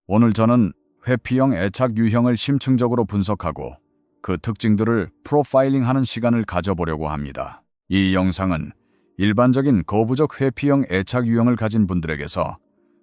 오늘 저는 회피형 애착 유형을 심층적으로 분석하고 그 특징들을 프로파일링하는 시간을 가져보려고 합니다. 이 영상은 일반적인 거부적 회피형 애착 유형을 가진 분들에게서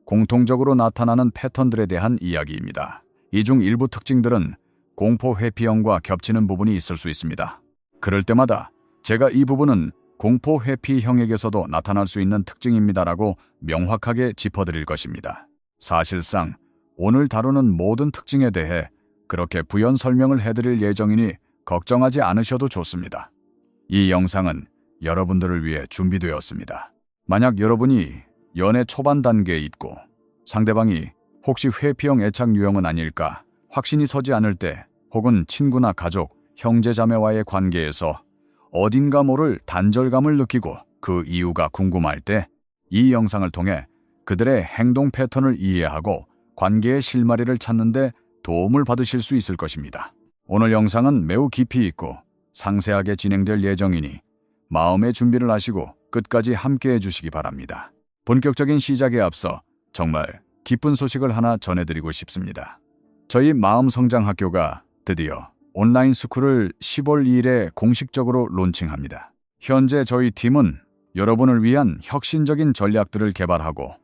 공통적으로 나타나는 패턴들에 대한 이야기입니다. 이 중 일부 특징들은 공포 회피형과 겹치는 부분이 있을 수 있습니다. 그럴 때마다 제가 이 부분은 공포 회피형에게서도 나타날 수 있는 특징입니다라고 명확하게 짚어드릴 것입니다. 사실상 오늘 다루는 모든 특징에 대해 그렇게 부연 설명을 해드릴 예정이니 걱정하지 않으셔도 좋습니다. 이 영상은 여러분들을 위해 준비되었습니다. 만약 여러분이 연애 초반 단계에 있고 상대방이 혹시 회피형 애착 유형은 아닐까 확신이 서지 않을 때, 혹은 친구나 가족, 형제자매와의 관계에서 어딘가 모를 단절감을 느끼고 그 이유가 궁금할 때 이 영상을 통해 그들의 행동 패턴을 이해하고 관계의 실마리를 찾는 데 도움을 받으실 수 있을 것입니다. 오늘 영상은 매우 깊이 있고 상세하게 진행될 예정이니 마음의 준비를 하시고 끝까지 함께해 주시기 바랍니다. 본격적인 시작에 앞서 정말 기쁜 소식을 하나 전해드리고 싶습니다. 저희 마음성장학교가 드디어 온라인 스쿨을 10월 2일에 공식적으로 론칭합니다. 현재 저희 팀은 여러분을 위한 혁신적인 전략들을 개발하고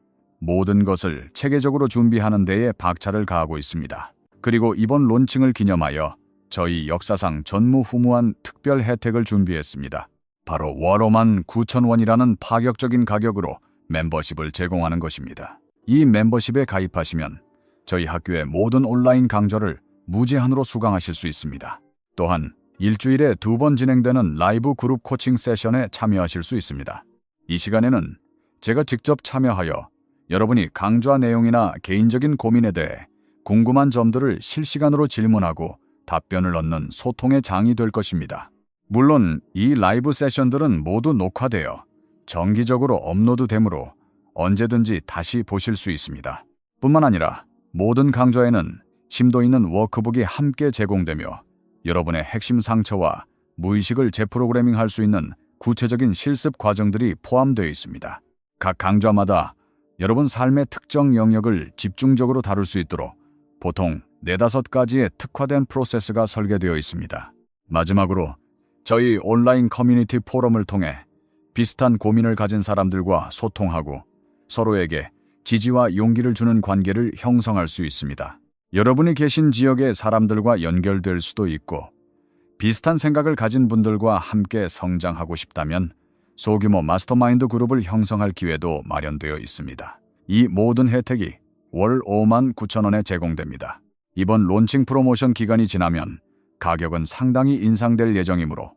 모든 것을 체계적으로 준비하는 데에 박차를 가하고 있습니다. 그리고 이번 론칭을 기념하여 저희 역사상 전무후무한 특별 혜택을 준비했습니다. 바로 월 59,000원이라는 파격적인 가격으로 멤버십을 제공하는 것입니다. 이 멤버십에 가입하시면 저희 학교의 모든 온라인 강좌를 무제한으로 수강하실 수 있습니다. 또한 일주일에 2번 진행되는 라이브 그룹 코칭 세션에 참여하실 수 있습니다. 이 시간에는 제가 직접 참여하여 여러분이 강좌 내용이나 개인적인 고민에 대해 궁금한 점들을 실시간으로 질문하고 답변을 얻는 소통의 장이 될 것입니다. 물론 이 라이브 세션들은 모두 녹화되어 정기적으로 업로드되므로 언제든지 다시 보실 수 있습니다. 뿐만 아니라 모든 강좌에는 심도 있는 워크북이 함께 제공되며 여러분의 핵심 상처와 무의식을 재프로그래밍할 수 있는 구체적인 실습 과정들이 포함되어 있습니다. 각 강좌마다 여러분 삶의 특정 영역을 집중적으로 다룰 수 있도록 보통 4-5가지의 특화된 프로세스가 설계되어 있습니다. 마지막으로 저희 온라인 커뮤니티 포럼을 통해 비슷한 고민을 가진 사람들과 소통하고 서로에게 지지와 용기를 주는 관계를 형성할 수 있습니다. 여러분이 계신 지역의 사람들과 연결될 수도 있고 비슷한 생각을 가진 분들과 함께 성장하고 싶다면 소규모 마스터마인드 그룹을 형성할 기회도 마련되어 있습니다. 이 모든 혜택이 월 59,000원에 제공됩니다. 이번 론칭 프로모션 기간이 지나면 가격은 상당히 인상될 예정이므로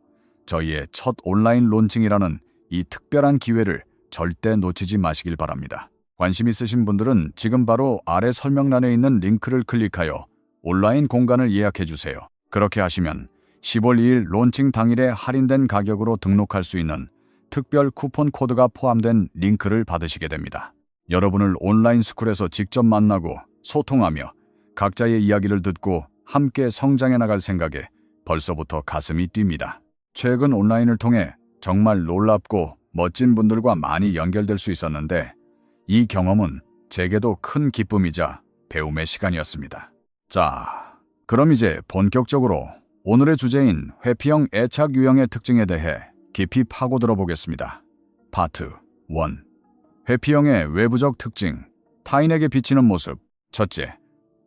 저희의 첫 온라인 론칭이라는 이 특별한 기회를 절대 놓치지 마시길 바랍니다. 관심 있으신 분들은 지금 바로 아래 설명란에 있는 링크를 클릭하여 온라인 공간을 예약해 주세요. 그렇게 하시면 10월 2일 론칭 당일에 할인된 가격으로 등록할 수 있는 특별 쿠폰 코드가 포함된 링크를 받으시게 됩니다. 여러분을 온라인 스쿨에서 직접 만나고 소통하며 각자의 이야기를 듣고 함께 성장해 나갈 생각에 벌써부터 가슴이 뜁니다. 최근 온라인을 통해 정말 놀랍고 멋진 분들과 많이 연결될 수 있었는데 이 경험은 제게도 큰 기쁨이자 배움의 시간이었습니다. 자, 그럼 이제 본격적으로 오늘의 주제인 회피형 애착 유형의 특징에 대해 깊이 파고들어 보겠습니다. 파트 1. 회피형의 외부적 특징, 타인에게 비치는 모습. 첫째,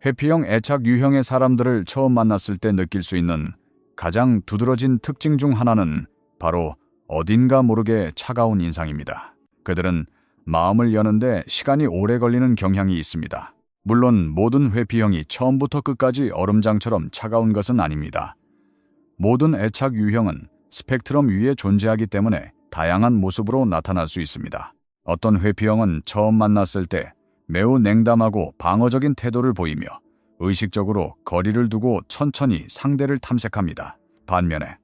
회피형 애착 유형의 사람들을 처음 만났을 때 느낄 수 있는 가장 두드러진 특징 중 하나는 바로 어딘가 모르게 차가운 인상입니다. 그들은 마음을 여는데 시간이 오래 걸리는 경향이 있습니다. 물론 모든 회피형이 처음부터 끝까지 얼음장처럼 차가운 것은 아닙니다. 모든 애착 유형은 스펙트럼 위에 존재하기 때문에 다양한 모습으로 나타날 수 있습니다. 어떤 회피형은 처음 만났을 때 매우 냉담하고 방어적인 태도를 보이며 의식적으로 거리를 두고 천천히 상대를 탐색합니다. 반면에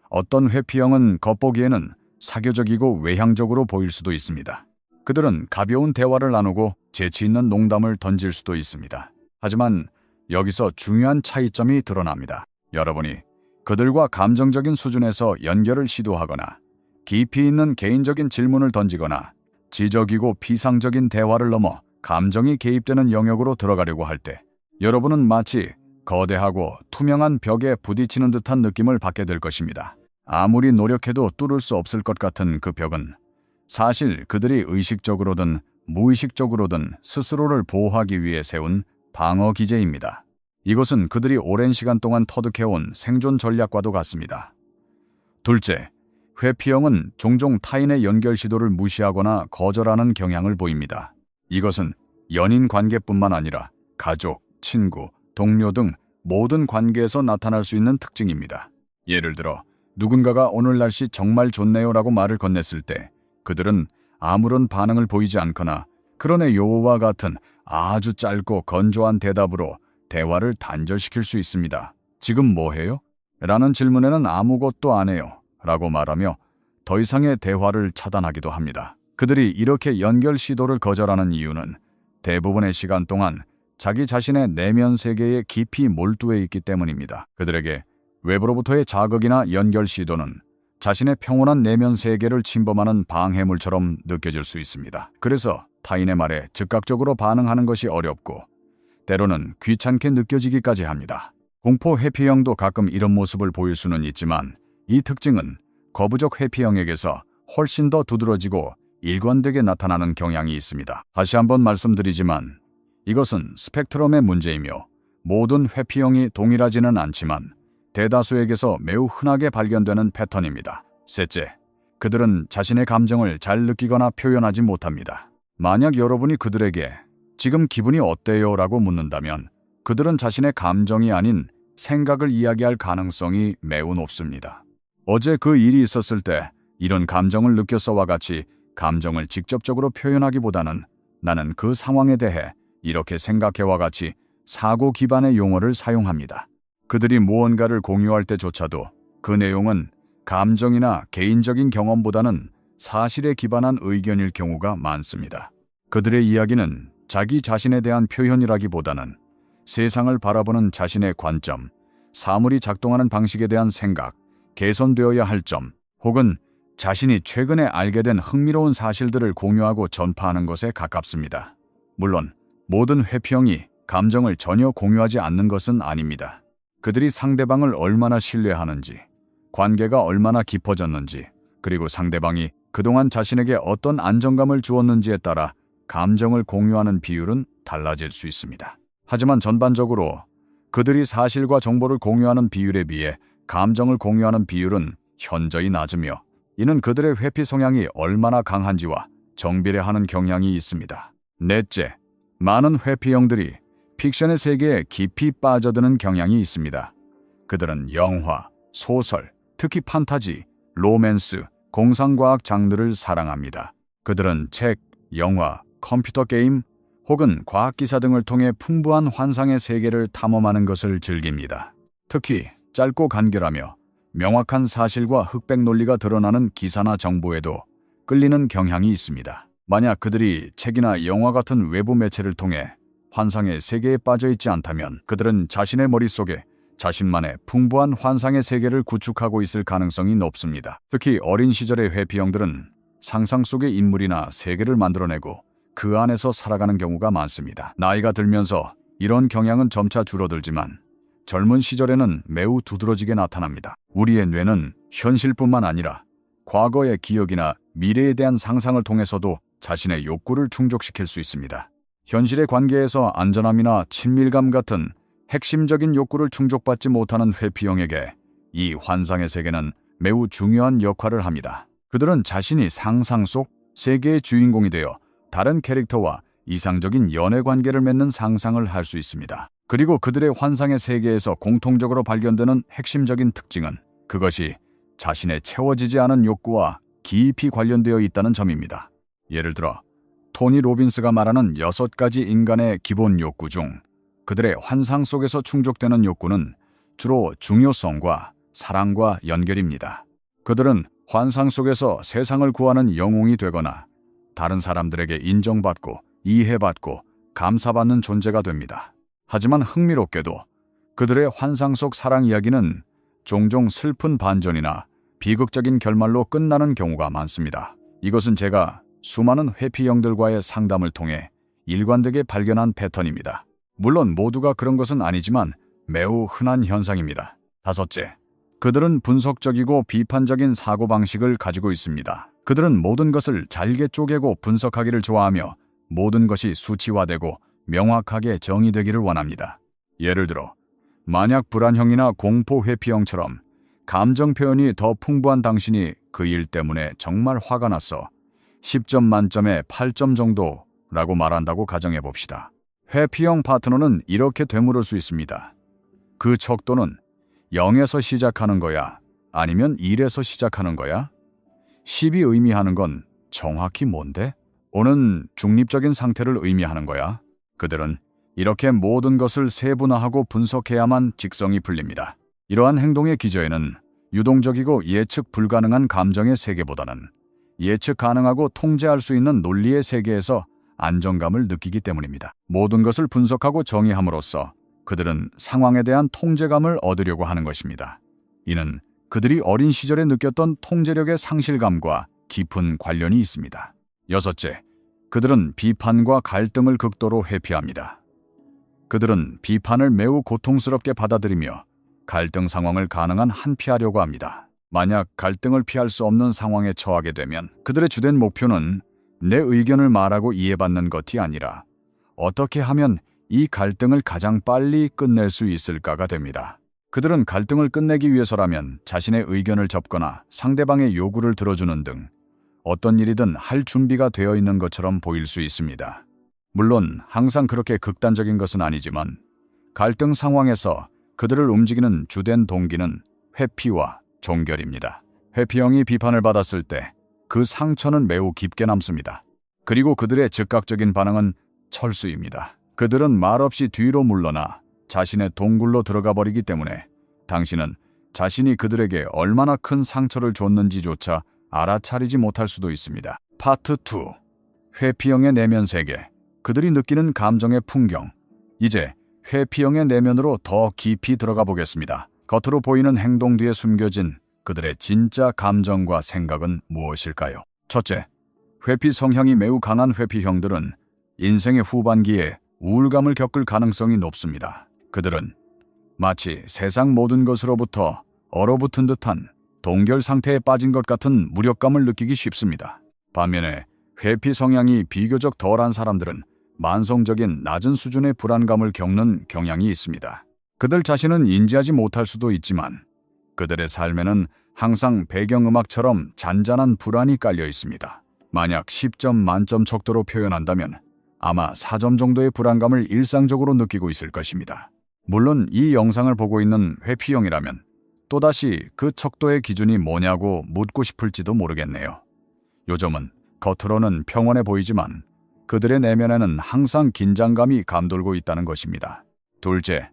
어떤 회피형은 겉보기에는 사교적이고 외향적으로 보일 수도 있습니다. 그들은 가벼운 대화를 나누고 재치 있는 농담을 던질 수도 있습니다. 하지만 여기서 중요한 차이점이 드러납니다. 여러분이 그들과 감정적인 수준에서 연결을 시도하거나 깊이 있는 개인적인 질문을 던지거나 지적이고 피상적인 대화를 넘어 감정이 개입되는 영역으로 들어가려고 할 때 여러분은 마치 거대하고 투명한 벽에 부딪히는 듯한 느낌을 받게 될 것입니다. 아무리 노력해도 뚫을 수 없을 것 같은 그 벽은 사실 그들이 의식적으로든 무의식적으로든 스스로를 보호하기 위해 세운 방어 기제입니다. 이것은 그들이 오랜 시간 동안 터득해온 생존 전략과도 같습니다. 둘째, 회피형은 종종 타인의 연결 시도를 무시하거나 거절하는 경향을 보입니다. 이것은 연인 관계뿐만 아니라 가족, 친구, 동료 등 모든 관계에서 나타날 수 있는 특징입니다. 예를 들어 누군가가 오늘 날씨 정말 좋네요라고 말을 건넸을 때 그들은 아무런 반응을 보이지 않거나 그러네요와 같은 아주 짧고 건조한 대답으로 대화를 단절시킬 수 있습니다. 지금 뭐 해요? 라는 질문에는 아무것도 안 해요 라고 말하며 더 이상의 대화를 차단하기도 합니다. 그들이 이렇게 연결 시도를 거절하는 이유는 대부분의 시간 동안 자기 자신의 내면 세계에 깊이 몰두해 있기 때문입니다. 그들에게 외부로부터의 자극이나 연결 시도는 자신의 평온한 내면 세계를 침범하는 방해물처럼 느껴질 수 있습니다. 그래서 타인의 말에 즉각적으로 반응하는 것이 어렵고 때로는 귀찮게 느껴지기까지 합니다. 공포 회피형도 가끔 이런 모습을 보일 수는 있지만 이 특징은 거부적 회피형에게서 훨씬 더 두드러지고 일관되게 나타나는 경향이 있습니다. 다시 한번 말씀드리지만 이것은 스펙트럼의 문제이며 모든 회피형이 동일하지는 않지만 대다수에게서 매우 흔하게 발견되는 패턴입니다. 셋째, 그들은 자신의 감정을 잘 느끼거나 표현하지 못합니다. 만약 여러분이 그들에게 지금 기분이 어때요? 라고 묻는다면 그들은 자신의 감정이 아닌 생각을 이야기할 가능성이 매우 높습니다. 어제 그 일이 있었을 때 이런 감정을 느꼈어와 같이 감정을 직접적으로 표현하기보다는 나는 그 상황에 대해 이렇게 생각해와 같이 사고 기반의 용어를 사용합니다. 그들이 무언가를 공유할 때조차도 그 내용은 감정이나 개인적인 경험보다는 사실에 기반한 의견일 경우가 많습니다. 그들의 이야기는 자기 자신에 대한 표현이라기보다는 세상을 바라보는 자신의 관점, 사물이 작동하는 방식에 대한 생각, 개선되어야 할 점, 혹은 자신이 최근에 알게 된 흥미로운 사실들을 공유하고 전파하는 것에 가깝습니다. 물론 모든 회피형이 감정을 전혀 공유하지 않는 것은 아닙니다. 그들이 상대방을 얼마나 신뢰하는지, 관계가 얼마나 깊어졌는지, 그리고 상대방이 그동안 자신에게 어떤 안정감을 주었는지에 따라 감정을 공유하는 비율은 달라질 수 있습니다. 하지만 전반적으로 그들이 사실과 정보를 공유하는 비율에 비해 감정을 공유하는 비율은 현저히 낮으며 이는 그들의 회피 성향이 얼마나 강한지와 정비례하는 경향이 있습니다. 넷째, 많은 회피형들이 픽션의 세계에 깊이 빠져드는 경향이 있습니다. 그들은 영화, 소설, 특히 판타지, 로맨스, 공상과학 장르를 사랑합니다. 그들은 책, 영화, 컴퓨터 게임 혹은 과학기사 등을 통해 풍부한 환상의 세계를 탐험하는 것을 즐깁니다. 특히 짧고 간결하며 명확한 사실과 흑백 논리가 드러나는 기사나 정보에도 끌리는 경향이 있습니다. 만약 그들이 책이나 영화 같은 외부 매체를 통해 환상의 세계에 빠져 있지 않다면 그들은 자신의 머릿속에 자신만의 풍부한 환상의 세계를 구축하고 있을 가능성이 높습니다. 특히 어린 시절의 회피형들은 상상 속의 인물이나 세계를 만들어내고 그 안에서 살아가는 경우가 많습니다. 나이가 들면서 이런 경향은 점차 줄어들지만 젊은 시절에는 매우 두드러지게 나타납니다. 우리의 뇌는 현실뿐만 아니라 과거의 기억이나 미래에 대한 상상을 통해서도 자신의 욕구를 충족시킬 수 있습니다. 현실의 관계에서 안전함이나 친밀감 같은 핵심적인 욕구를 충족받지 못하는 회피형에게 이 환상의 세계는 매우 중요한 역할을 합니다. 그들은 자신이 상상 속 세계의 주인공이 되어 다른 캐릭터와 이상적인 연애 관계를 맺는 상상을 할 수 있습니다. 그리고 그들의 환상의 세계에서 공통적으로 발견되는 핵심적인 특징은 그것이 자신의 채워지지 않은 욕구와 깊이 관련되어 있다는 점입니다. 예를 들어 토니 로빈스가 말하는 6가지 인간의 기본 욕구 중 그들의 환상 속에서 충족되는 욕구는 주로 중요성과 사랑과 연결입니다. 그들은 환상 속에서 세상을 구하는 영웅이 되거나 다른 사람들에게 인정받고 이해받고 감사받는 존재가 됩니다. 하지만 흥미롭게도 그들의 환상 속 사랑 이야기는 종종 슬픈 반전이나 비극적인 결말로 끝나는 경우가 많습니다. 이것은 제가 수많은 회피형들과의 상담을 통해 일관되게 발견한 패턴입니다. 물론 모두가 그런 것은 아니지만 매우 흔한 현상입니다. 다섯째, 그들은 분석적이고 비판적인 사고방식을 가지고 있습니다. 그들은 모든 것을 잘게 쪼개고 분석하기를 좋아하며 모든 것이 수치화되고 명확하게 정의되기를 원합니다. 예를 들어, 만약 불안형이나 공포 회피형처럼 감정 표현이 더 풍부한 당신이 그 일 때문에 정말 화가 났어 10점 만점에 8점 정도라고 말한다고 가정해 봅시다. 회피형 파트너는 이렇게 되물을 수 있습니다. 그 척도는 0에서 시작하는 거야? 아니면 1에서 시작하는 거야? 10이 의미하는 건 정확히 뭔데? 오는 중립적인 상태를 의미하는 거야. 그들은 이렇게 모든 것을 세분화하고 분석해야만 직성이 풀립니다. 이러한 행동의 기저에는 유동적이고 예측 불가능한 감정의 세계보다는 예측 가능하고 통제할 수 있는 논리의 세계에서 안정감을 느끼기 때문입니다. 모든 것을 분석하고 정의함으로써 그들은 상황에 대한 통제감을 얻으려고 하는 것입니다. 이는 그들이 어린 시절에 느꼈던 통제력의 상실감과 깊은 관련이 있습니다. 여섯째, 그들은 비판과 갈등을 극도로 회피합니다. 그들은 비판을 매우 고통스럽게 받아들이며 갈등 상황을 가능한 한 피하려고 합니다. 만약 갈등을 피할 수 없는 상황에 처하게 되면 그들의 주된 목표는 내 의견을 말하고 이해받는 것이 아니라 어떻게 하면 이 갈등을 가장 빨리 끝낼 수 있을까가 됩니다. 그들은 갈등을 끝내기 위해서라면 자신의 의견을 접거나 상대방의 요구를 들어주는 등 어떤 일이든 할 준비가 되어 있는 것처럼 보일 수 있습니다. 물론 항상 그렇게 극단적인 것은 아니지만 갈등 상황에서 그들을 움직이는 주된 동기는 회피와 종결입니다. 회피형이 비판을 받았을 때 그 상처는 매우 깊게 남습니다. 그리고 그들의 즉각적인 반응은 철수입니다. 그들은 말없이 뒤로 물러나 자신의 동굴로 들어가 버리기 때문에 당신은 자신이 그들에게 얼마나 큰 상처를 줬는지조차 알아차리지 못할 수도 있습니다. 파트 2. 회피형의 내면 세계. 그들이 느끼는 감정의 풍경. 이제 회피형의 내면으로 더 깊이 들어가 보겠습니다. 겉으로 보이는 행동 뒤에 숨겨진 그들의 진짜 감정과 생각은 무엇일까요? 첫째, 회피 성향이 매우 강한 회피형들은 인생의 후반기에 우울감을 겪을 가능성이 높습니다. 그들은 마치 세상 모든 것으로부터 얼어붙은 듯한 동결 상태에 빠진 것 같은 무력감을 느끼기 쉽습니다. 반면에 회피 성향이 비교적 덜한 사람들은 만성적인 낮은 수준의 불안감을 겪는 경향이 있습니다. 그들 자신은 인지하지 못할 수도 있지만 그들의 삶에는 항상 배경음악처럼 잔잔한 불안이 깔려 있습니다. 만약 10점 만점 척도로 표현한다면 아마 4점 정도의 불안감을 일상적으로 느끼고 있을 것입니다. 물론 이 영상을 보고 있는 회피형이라면 또다시 그 척도의 기준이 뭐냐고 묻고 싶을지도 모르겠네요. 요즘은 겉으로는 평온해 보이지만 그들의 내면에는 항상 긴장감이 감돌고 있다는 것입니다. 둘째,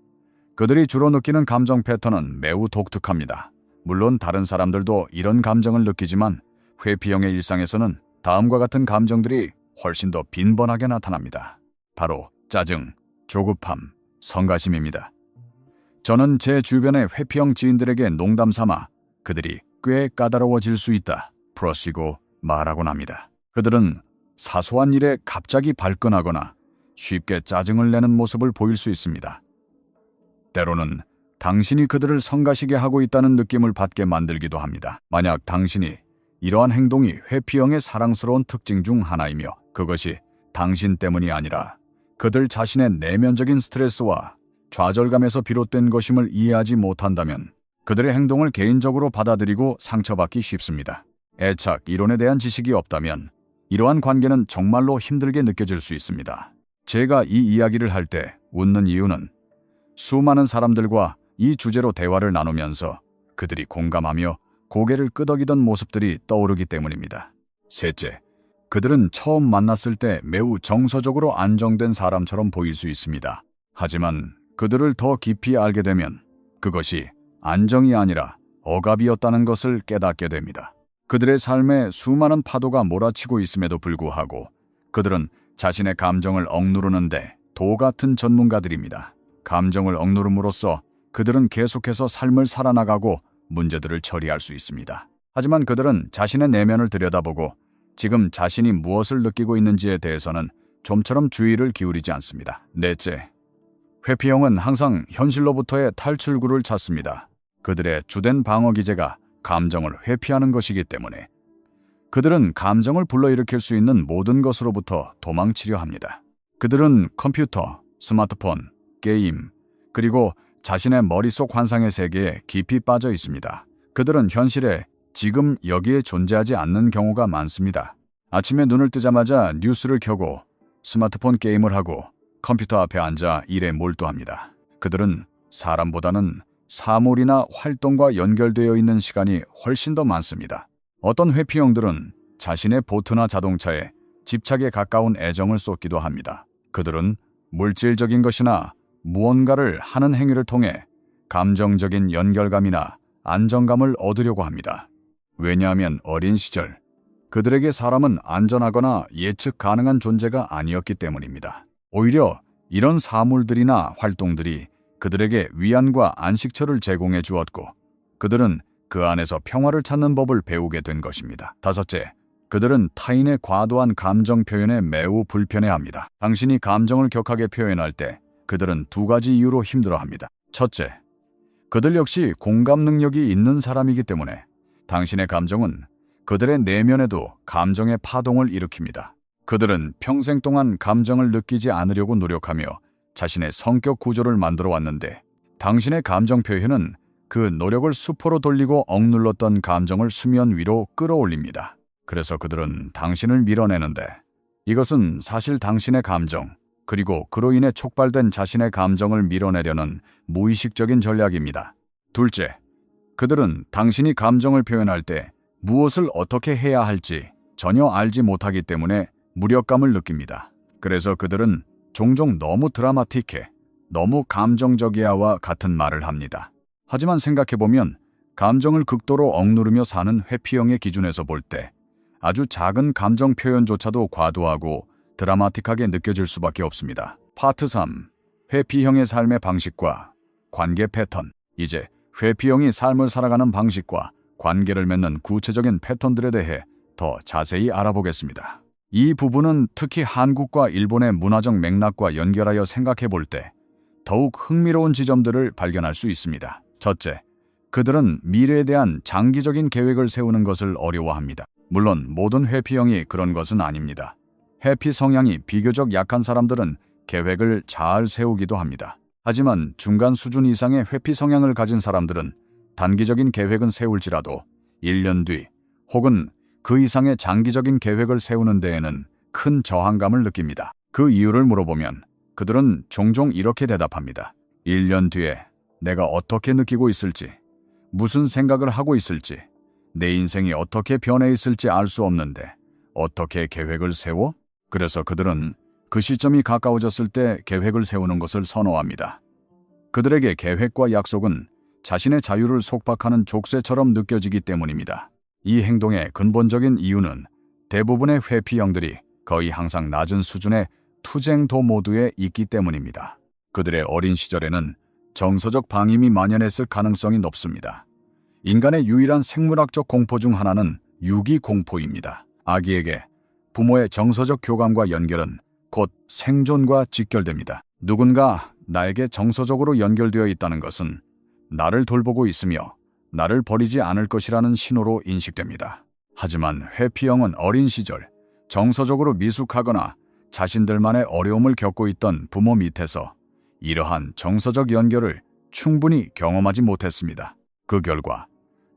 그들이 주로 느끼는 감정 패턴은 매우 독특합니다. 물론 다른 사람들도 이런 감정을 느끼지만 회피형의 일상에서는 다음과 같은 감정들이 훨씬 더 빈번하게 나타납니다. 바로 짜증, 조급함, 성가심입니다. 저는 제 주변의 회피형 지인들에게 농담 삼아 그들이 꽤 까다로워질 수 있다 프로시고 말하곤 합니다. 그들은 사소한 일에 갑자기 발끈하거나 쉽게 짜증을 내는 모습을 보일 수 있습니다. 때로는 당신이 그들을 성가시게 하고 있다는 느낌을 받게 만들기도 합니다. 만약 당신이 이러한 행동이 회피형의 사랑스러운 특징 중 하나이며 그것이 당신 때문이 아니라 그들 자신의 내면적인 스트레스와 좌절감에서 비롯된 것임을 이해하지 못한다면 그들의 행동을 개인적으로 받아들이고 상처받기 쉽습니다. 애착 이론에 대한 지식이 없다면 이러한 관계는 정말로 힘들게 느껴질 수 있습니다. 제가 이 이야기를 할 때 웃는 이유는 수많은 사람들과 이 주제로 대화를 나누면서 그들이 공감하며 고개를 끄덕이던 모습들이 떠오르기 때문입니다. 셋째, 그들은 처음 만났을 때 매우 정서적으로 안정된 사람처럼 보일 수 있습니다. 하지만 그들을 더 깊이 알게 되면 그것이 안정이 아니라 억압이었다는 것을 깨닫게 됩니다. 그들의 삶에 수많은 파도가 몰아치고 있음에도 불구하고 그들은 자신의 감정을 억누르는데 도 같은 전문가들입니다. 감정을 억누름으로써 그들은 계속해서 삶을 살아나가고 문제들을 처리할 수 있습니다. 하지만 그들은 자신의 내면을 들여다보고 지금 자신이 무엇을 느끼고 있는지에 대해서는 좀처럼 주의를 기울이지 않습니다. 넷째, 회피형은 항상 현실로부터의 탈출구를 찾습니다. 그들의 주된 방어 기제가 감정을 회피하는 것이기 때문에 그들은 감정을 불러일으킬 수 있는 모든 것으로부터 도망치려 합니다. 그들은 컴퓨터, 스마트폰, 게임, 그리고 자신의 머릿속 환상의 세계에 깊이 빠져 있습니다. 그들은 현실에 지금 여기에 존재하지 않는 경우가 많습니다. 아침에 눈을 뜨자마자 뉴스를 켜고 스마트폰 게임을 하고 컴퓨터 앞에 앉아 일에 몰두합니다. 그들은 사람보다는 사물이나 활동과 연결되어 있는 시간이 훨씬 더 많습니다. 어떤 회피형들은 자신의 보트나 자동차에 집착에 가까운 애정을 쏟기도 합니다. 그들은 물질적인 것이나 무언가를 하는 행위를 통해 감정적인 연결감이나 안정감을 얻으려고 합니다. 왜냐하면 어린 시절 그들에게 사람은 안전하거나 예측 가능한 존재가 아니었기 때문입니다. 오히려 이런 사물들이나 활동들이 그들에게 위안과 안식처를 제공해 주었고 그들은 그 안에서 평화를 찾는 법을 배우게 된 것입니다. 다섯째, 그들은 타인의 과도한 감정 표현에 매우 불편해합니다. 당신이 감정을 격하게 표현할 때 그들은 두 가지 이유로 힘들어합니다. 첫째, 그들 역시 공감 능력이 있는 사람이기 때문에 당신의 감정은 그들의 내면에도 감정의 파동을 일으킵니다. 그들은 평생 동안 감정을 느끼지 않으려고 노력하며 자신의 성격 구조를 만들어 왔는데 당신의 감정 표현은 그 노력을 수포로 돌리고 억눌렀던 감정을 수면 위로 끌어올립니다. 그래서 그들은 당신을 밀어내는데 이것은 사실 당신의 감정, 그리고 그로 인해 촉발된 자신의 감정을 밀어내려는 무의식적인 전략입니다. 둘째, 그들은 당신이 감정을 표현할 때 무엇을 어떻게 해야 할지 전혀 알지 못하기 때문에 무력감을 느낍니다. 그래서 그들은 종종 너무 드라마틱해, 너무 감정적이야와 같은 말을 합니다. 하지만 생각해보면 감정을 극도로 억누르며 사는 회피형의 기준에서 볼 때 아주 작은 감정 표현조차도 과도하고 드라마틱하게 느껴질 수밖에 없습니다. 파트 3. 회피형의 삶의 방식과 관계 패턴. 이제 회피형이 삶을 살아가는 방식과 관계를 맺는 구체적인 패턴들에 대해 더 자세히 알아보겠습니다. 이 부분은 특히 한국과 일본의 문화적 맥락과 연결하여 생각해 볼 때 더욱 흥미로운 지점들을 발견할 수 있습니다. 첫째, 그들은 미래에 대한 장기적인 계획을 세우는 것을 어려워합니다. 물론 모든 회피형이 그런 것은 아닙니다. 회피 성향이 비교적 약한 사람들은 계획을 잘 세우기도 합니다. 하지만 중간 수준 이상의 회피 성향을 가진 사람들은 단기적인 계획은 세울지라도 1년 뒤 혹은 그 이상의 장기적인 계획을 세우는 데에는 큰 저항감을 느낍니다. 그 이유를 물어보면 그들은 종종 이렇게 대답합니다. 1년 뒤에 내가 어떻게 느끼고 있을지, 무슨 생각을 하고 있을지, 내 인생이 어떻게 변해 있을지 알 수 없는데 어떻게 계획을 세워? 그래서 그들은 그 시점이 가까워졌을 때 계획을 세우는 것을 선호합니다. 그들에게 계획과 약속은 자신의 자유를 속박하는 족쇄처럼 느껴지기 때문입니다. 이 행동의 근본적인 이유는 대부분의 회피형들이 거의 항상 낮은 수준의 투쟁도 모드에 있기 때문입니다. 그들의 어린 시절에는 정서적 방임이 만연했을 가능성이 높습니다. 인간의 유일한 생물학적 공포 중 하나는 유기공포입니다. 아기에게 부모의 정서적 교감과 연결은 곧 생존과 직결됩니다. 누군가 나에게 정서적으로 연결되어 있다는 것은 나를 돌보고 있으며 나를 버리지 않을 것이라는 신호로 인식됩니다. 하지만 회피형은 어린 시절 정서적으로 미숙하거나 자신들만의 어려움을 겪고 있던 부모 밑에서 이러한 정서적 연결을 충분히 경험하지 못했습니다. 그 결과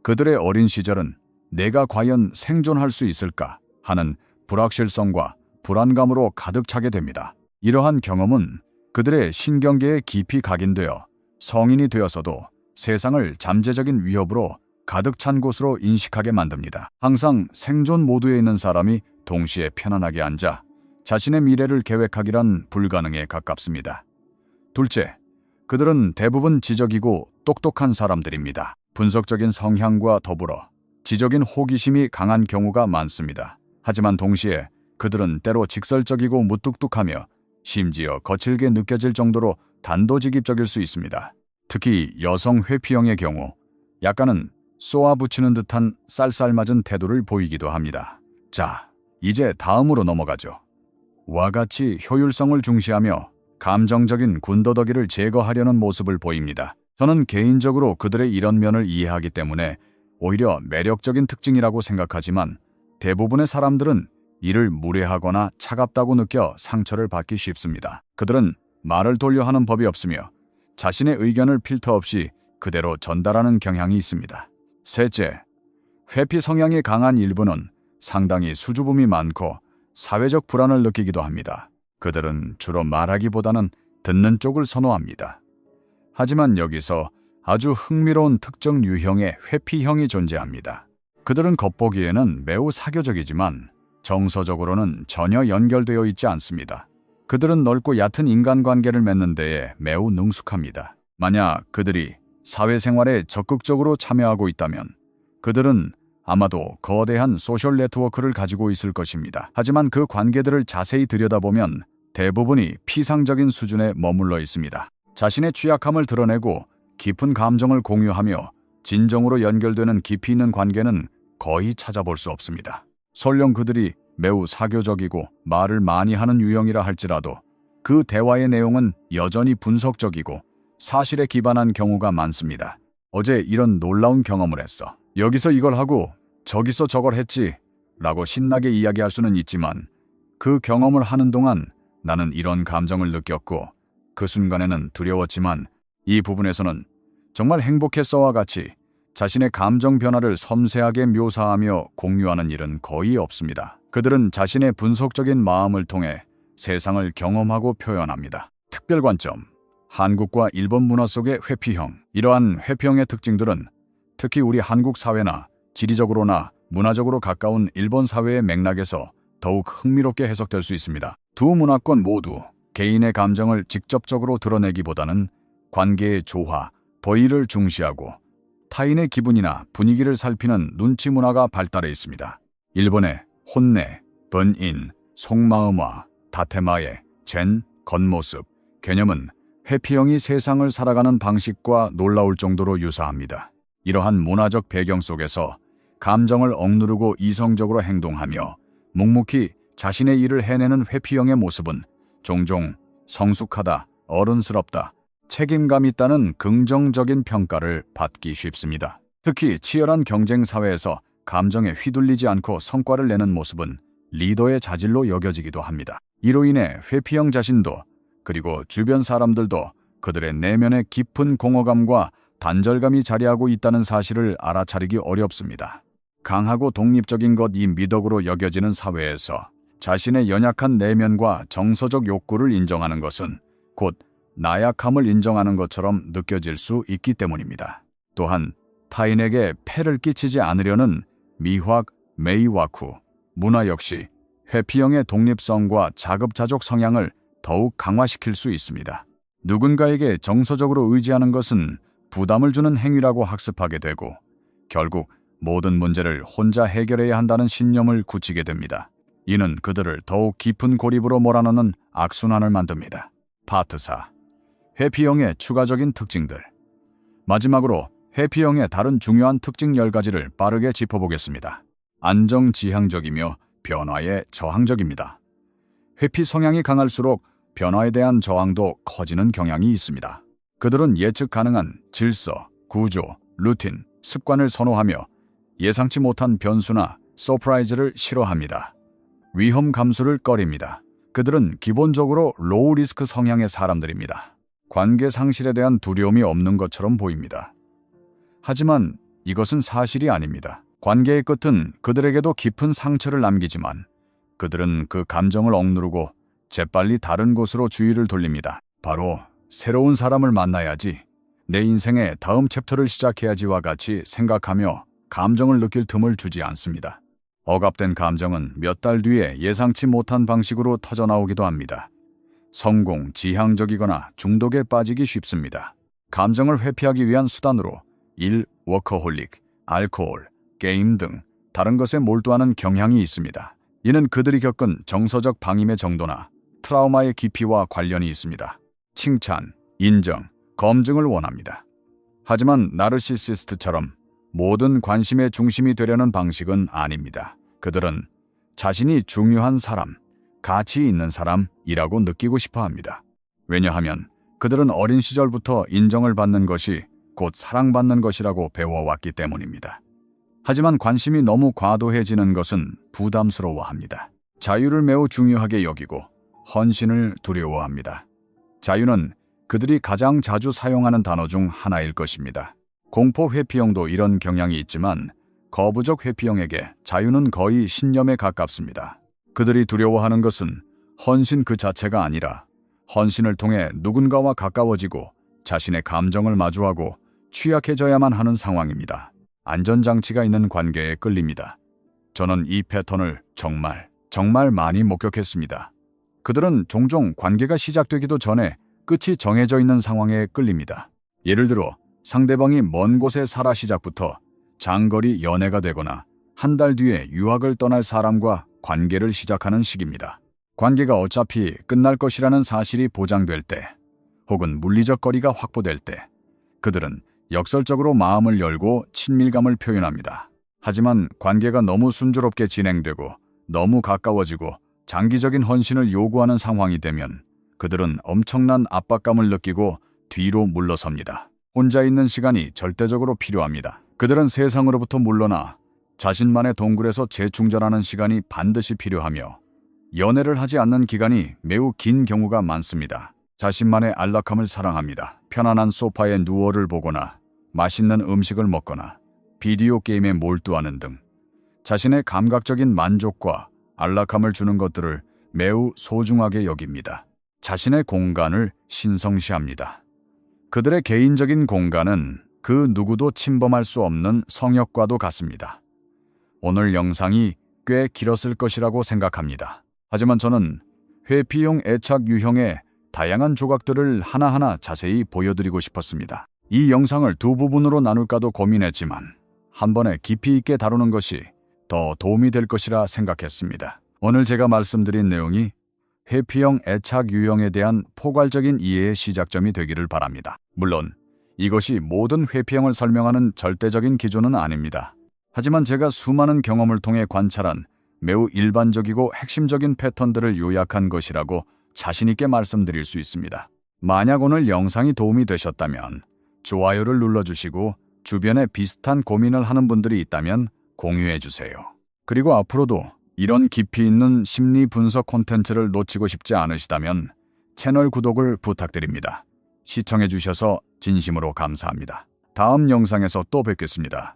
그들의 어린 시절은 내가 과연 생존할 수 있을까 하는 불확실성과 불안감으로 가득 차게 됩니다. 이러한 경험은 그들의 신경계에 깊이 각인되어 성인이 되어서도 세상을 잠재적인 위협으로 가득 찬 곳으로 인식하게 만듭니다. 항상 생존 모드에 있는 사람이 동시에 편안하게 앉아 자신의 미래를 계획하기란 불가능에 가깝습니다. 둘째, 그들은 대부분 지적이고 똑똑한 사람들입니다. 분석적인 성향과 더불어 지적인 호기심이 강한 경우가 많습니다. 하지만 동시에 그들은 때로 직설적이고 무뚝뚝하며 심지어 거칠게 느껴질 정도로 단도직입적일 수 있습니다. 특히 여성 회피형의 경우 약간은 쏘아붙이는 듯한 쌀쌀맞은 태도를 보이기도 합니다. 자, 이제 다음으로 넘어가죠. 와 같이 효율성을 중시하며 감정적인 군더더기를 제거하려는 모습을 보입니다. 저는 개인적으로 그들의 이런 면을 이해하기 때문에 오히려 매력적인 특징이라고 생각하지만 대부분의 사람들은 이를 무례하거나 차갑다고 느껴 상처를 받기 쉽습니다. 그들은 말을 돌려 하는 법이 없으며 자신의 의견을 필터 없이 그대로 전달하는 경향이 있습니다. 셋째, 회피 성향이 강한 일부는 상당히 수줍음이 많고 사회적 불안을 느끼기도 합니다. 그들은 주로 말하기보다는 듣는 쪽을 선호합니다. 하지만 여기서 아주 흥미로운 특정 유형의 회피형이 존재합니다. 그들은 겉보기에는 매우 사교적이지만 정서적으로는 전혀 연결되어 있지 않습니다. 그들은 넓고 얕은 인간관계를 맺는 데에 매우 능숙합니다. 만약 그들이 사회생활에 적극적으로 참여하고 있다면 그들은 아마도 거대한 소셜 네트워크를 가지고 있을 것입니다. 하지만 그 관계들을 자세히 들여다보면 대부분이 피상적인 수준에 머물러 있습니다. 자신의 취약함을 드러내고 깊은 감정을 공유하며 진정으로 연결되는 깊이 있는 관계는 거의 찾아볼 수 없습니다. 설령 그들이 매우 사교적이고 말을 많이 하는 유형이라 할지라도 그 대화의 내용은 여전히 분석적이고 사실에 기반한 경우가 많습니다. 어제 이런 놀라운 경험을 했어. 여기서 이걸 하고 저기서 저걸 했지 라고 신나게 이야기할 수는 있지만 그 경험을 하는 동안 나는 이런 감정을 느꼈고 그 순간에는 두려웠지만 이 부분에서는 정말 행복했어와 같이 자신의 감정 변화를 섬세하게 묘사하며 공유하는 일은 거의 없습니다. 그들은 자신의 분석적인 마음을 통해 세상을 경험하고 표현합니다. 특별 관점, 한국과 일본 문화 속의 회피형. 이러한 회피형의 특징들은 특히 우리 한국 사회나 지리적으로나 문화적으로 가까운 일본 사회의 맥락에서 더욱 흥미롭게 해석될 수 있습니다. 두 문화권 모두 개인의 감정을 직접적으로 드러내기보다는 관계의 조화, 보이를 중시하고 타인의 기분이나 분위기를 살피는 눈치 문화가 발달해 있습니다. 일본의 혼내, 번인, 속마음화, 다테마에, 젠, 겉모습, 개념은 회피형이 세상을 살아가는 방식과 놀라울 정도로 유사합니다. 이러한 문화적 배경 속에서 감정을 억누르고 이성적으로 행동하며 묵묵히 자신의 일을 해내는 회피형의 모습은 종종 성숙하다, 어른스럽다, 책임감 있다는 긍정적인 평가를 받기 쉽습니다. 특히 치열한 경쟁 사회에서 감정에 휘둘리지 않고 성과를 내는 모습은 리더의 자질로 여겨지기도 합니다. 이로 인해 회피형 자신도 그리고 주변 사람들도 그들의 내면에 깊은 공허감과 단절감이 자리하고 있다는 사실을 알아차리기 어렵습니다. 강하고 독립적인 것이 미덕으로 여겨지는 사회에서 자신의 연약한 내면과 정서적 욕구를 인정하는 것은 곧 나약함을 인정하는 것처럼 느껴질 수 있기 때문입니다. 또한 타인에게 폐를 끼치지 않으려는 미확, 메이와쿠 문화 역시 회피형의 독립성과 자급자족 성향을 더욱 강화시킬 수 있습니다. 누군가에게 정서적으로 의지하는 것은 부담을 주는 행위라고 학습하게 되고 결국 모든 문제를 혼자 해결해야 한다는 신념을 굳히게 됩니다. 이는 그들을 더욱 깊은 고립으로 몰아넣는 악순환을 만듭니다. 파트 4. 회피형의 추가적인 특징들. 마지막으로 회피형의 다른 중요한 특징 10가지를 빠르게 짚어보겠습니다. 안정지향적이며 변화에 저항적입니다. 회피 성향이 강할수록 변화에 대한 저항도 커지는 경향이 있습니다. 그들은 예측 가능한 질서, 구조, 루틴, 습관을 선호하며 예상치 못한 변수나 서프라이즈를 싫어합니다. 위험 감수를 꺼립니다. 그들은 기본적으로 로우 리스크 성향의 사람들입니다. 관계 상실에 대한 두려움이 없는 것처럼 보입니다. 하지만 이것은 사실이 아닙니다. 관계의 끝은 그들에게도 깊은 상처를 남기지만 그들은 그 감정을 억누르고 재빨리 다른 곳으로 주의를 돌립니다. 바로 새로운 사람을 만나야지, 내 인생의 다음 챕터를 시작해야지와 같이 생각하며 감정을 느낄 틈을 주지 않습니다. 억압된 감정은 몇 달 뒤에 예상치 못한 방식으로 터져나오기도 합니다. 성공, 지향적이거나 중독에 빠지기 쉽습니다. 감정을 회피하기 위한 수단으로 일, 워커홀릭, 알코올, 게임 등 다른 것에 몰두하는 경향이 있습니다. 이는 그들이 겪은 정서적 방임의 정도나 트라우마의 깊이와 관련이 있습니다. 칭찬, 인정, 검증을 원합니다. 하지만 나르시시스트처럼 모든 관심의 중심이 되려는 방식은 아닙니다. 그들은 자신이 중요한 사람, 가치 있는 사람이라고 느끼고 싶어 합니다. 왜냐하면 그들은 어린 시절부터 인정을 받는 것이 곧 사랑받는 것이라고 배워왔기 때문입니다. 하지만 관심이 너무 과도해지는 것은 부담스러워합니다. 자유를 매우 중요하게 여기고 헌신을 두려워합니다. 자유는 그들이 가장 자주 사용하는 단어 중 하나일 것입니다. 공포 회피형도 이런 경향이 있지만 거부적 회피형에게 자유는 거의 신념에 가깝습니다. 그들이 두려워하는 것은 헌신 그 자체가 아니라 헌신을 통해 누군가와 가까워지고 자신의 감정을 마주하고 취약해져야만 하는 상황입니다. 안전장치가 있는 관계에 끌립니다. 저는 이 패턴을 정말 많이 목격했습니다. 그들은 종종 관계가 시작되기도 전에 끝이 정해져 있는 상황에 끌립니다. 예를 들어 상대방이 먼 곳에 살아 시작부터 장거리 연애가 되거나 한 달 뒤에 유학을 떠날 사람과 관계를 시작하는 시기입니다. 관계가 어차피 끝날 것이라는 사실이 보장될 때, 혹은 물리적 거리가 확보될 때, 그들은 역설적으로 마음을 열고 친밀감을 표현합니다. 하지만 관계가 너무 순조롭게 진행되고 너무 가까워지고 장기적인 헌신을 요구하는 상황이 되면 그들은 엄청난 압박감을 느끼고 뒤로 물러섭니다. 혼자 있는 시간이 절대적으로 필요합니다. 그들은 세상으로부터 물러나 자신만의 동굴에서 재충전하는 시간이 반드시 필요하며 연애를 하지 않는 기간이 매우 긴 경우가 많습니다. 자신만의 안락함을 사랑합니다. 편안한 소파에 누워를 보거나 맛있는 음식을 먹거나 비디오 게임에 몰두하는 등 자신의 감각적인 만족과 안락함을 주는 것들을 매우 소중하게 여깁니다. 자신의 공간을 신성시합니다. 그들의 개인적인 공간은 그 누구도 침범할 수 없는 성역과도 같습니다. 오늘 영상이 꽤 길었을 것이라고 생각합니다. 하지만 저는 회피용 애착 유형의 다양한 조각들을 하나하나 자세히 보여드리고 싶었습니다. 이 영상을 두 부분으로 나눌까도 고민했지만 한 번에 깊이 있게 다루는 것이 더 도움이 될 것이라 생각했습니다. 오늘 제가 말씀드린 내용이 회피형 애착 유형에 대한 포괄적인 이해의 시작점이 되기를 바랍니다. 물론 이것이 모든 회피형을 설명하는 절대적인 기준은 아닙니다. 하지만 제가 수많은 경험을 통해 관찰한 매우 일반적이고 핵심적인 패턴들을 요약한 것이라고 자신 있게 말씀드릴 수 있습니다. 만약 오늘 영상이 도움이 되셨다면 좋아요를 눌러주시고 주변에 비슷한 고민을 하는 분들이 있다면 공유해주세요. 그리고 앞으로도 이런 깊이 있는 심리 분석 콘텐츠를 놓치고 싶지 않으시다면 채널 구독을 부탁드립니다. 시청해주셔서 진심으로 감사합니다. 다음 영상에서 또 뵙겠습니다.